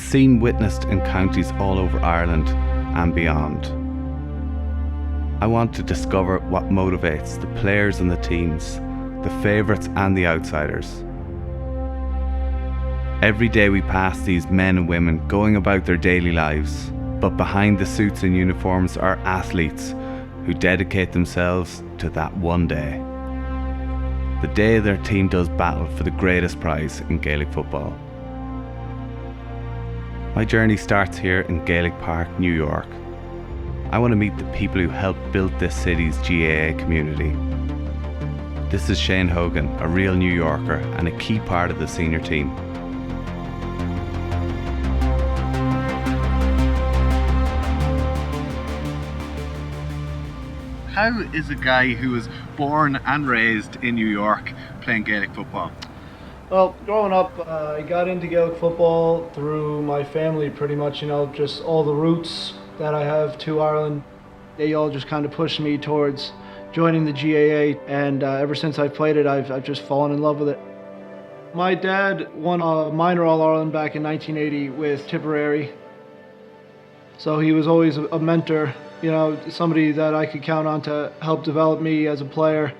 seen witnessed in counties all over Ireland and beyond. I want to discover what motivates the players and the teams, the favourites and the outsiders. Every day we pass these men and women going about their daily lives, but behind the suits and uniforms are athletes who dedicate themselves to that one day. The day their team does battle for the greatest prize in Gaelic football. My journey starts here in Gaelic Park, New York. I want to meet the people who helped build this city's GAA community. This is Shane Hogan, a real New Yorker and a key part of the senior team. How is a guy who was born and raised in New York playing Gaelic football? Well, growing up, I got into Gaelic football through my family pretty much, just all the roots that I have to Ireland. They all just kind of pushed me towards joining the GAA, and ever since I've played it, I've just fallen in love with it. My dad won a minor All-Ireland back in 1980 with Tipperary, so he was always a mentor, somebody that I could count on to help develop me as a player.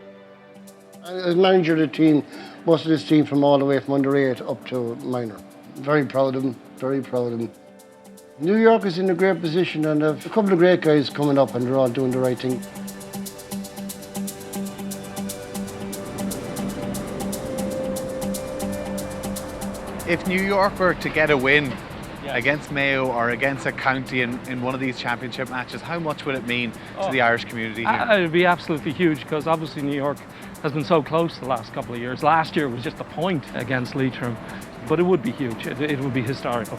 As manager of the team, most of this team from all the way from under 8 up to minor. Very proud of him, very proud of him. New York is in a great position, and a couple of great guys coming up, and they're all doing the right thing. If New York were to get a win against Mayo or against a county in one of these championship matches, how much would it mean to the Irish community here? It would be absolutely huge, because obviously New York has been so close the last couple of years. Last year was just a point against Leitrim, but it would be huge. It would be historical.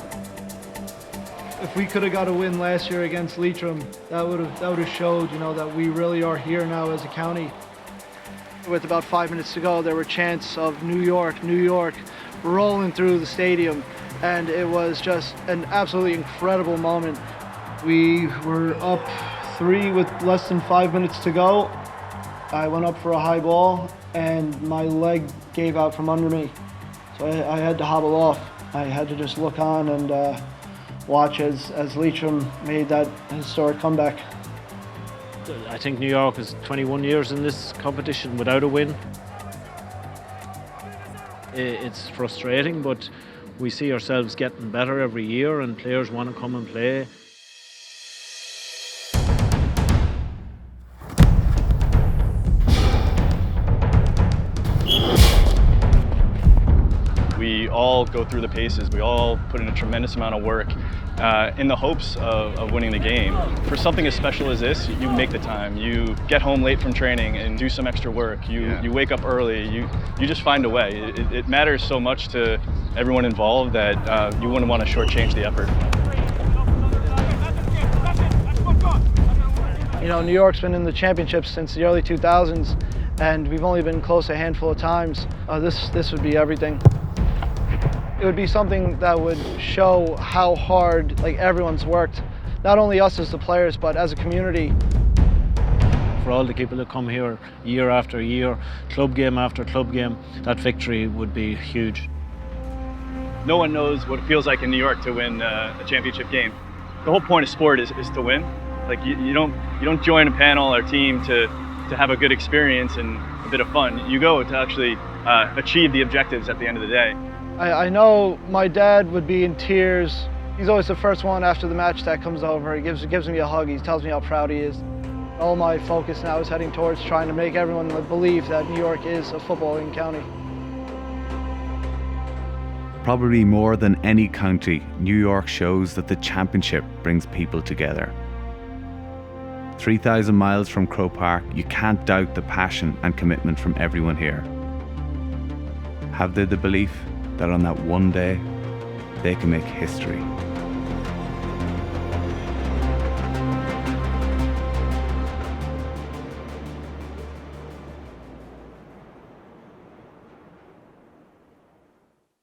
If we could have got a win last year against Leitrim, that would have showed, that we really are here now as a county. With about 5 minutes to go, there were chants of New York, rolling through the stadium, and it was just an absolutely incredible moment. We were up 3 with less than 5 minutes to go. I went up for a high ball, and my leg gave out from under me, so I had to hobble off. I had to just look on and watch as Leitrim made that historic comeback. I think New York is 21 years in this competition without a win. It's frustrating, but we see ourselves getting better every year, and players want to come and play. We all go through the paces. We all put in a tremendous amount of work in the hopes of winning the game. For something as special as this, you make the time. You get home late from training and do some extra work. You wake up early. You just find a way. It matters so much to everyone involved that you wouldn't want to shortchange the effort. New York's been in the championships since the early 2000s, and we've only been close a handful of times. This would be everything. It would be something that would show how hard everyone's worked, not only us as the players, but as a community. For all the people that come here year after year, club game after club game, that victory would be huge. No one knows what it feels like in New York to win a championship game. The whole point of sport is to win. You don't join a panel or team to have a good experience and a bit of fun. You go to actually achieve the objectives at the end of the day. I know my dad would be in tears. He's always the first one after the match that comes over. He gives me a hug. He tells me how proud he is. All my focus now is heading towards trying to make everyone believe that New York is a footballing county. Probably more than any county, New York shows that the championship brings people together. 3,000 miles from Croke Park, you can't doubt the passion and commitment from everyone here. Have they the belief that on that one day, they can make history?